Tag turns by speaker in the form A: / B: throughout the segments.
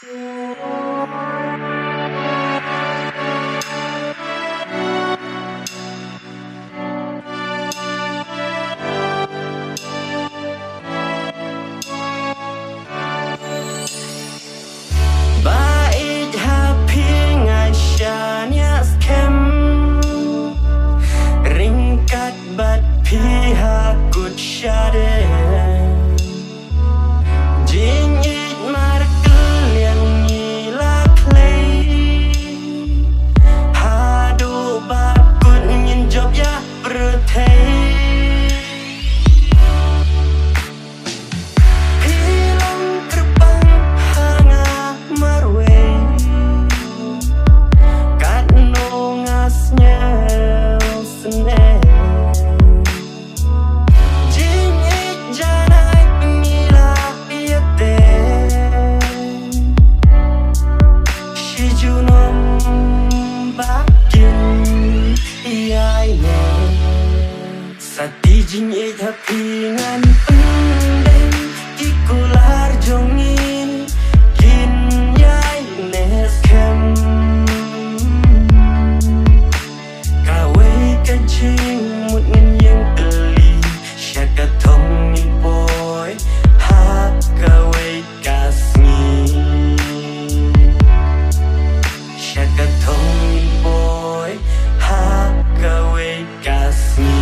A: Baik hapingan syanya skem ringkat bat pihak kut syade Jinyit markel yang ngilak lay Hadu bakut nyin job ya bertay Sati jinyit hapingan pendeng ikular jongin kin yai nes kem kawai kajing mut ngen yang teli syaka thong ngin boy ha kawai kasngi syaka thong ngin boy ha kawai kasngi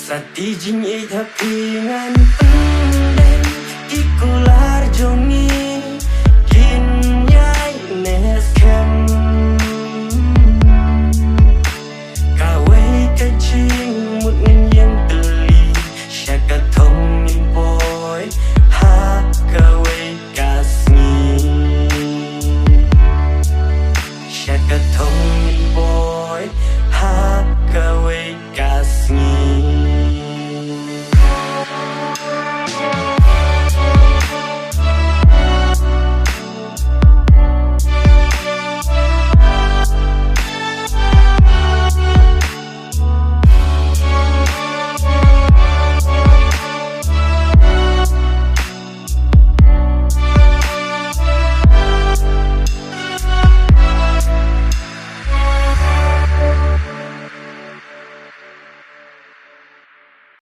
A: Sati jinyit hapingan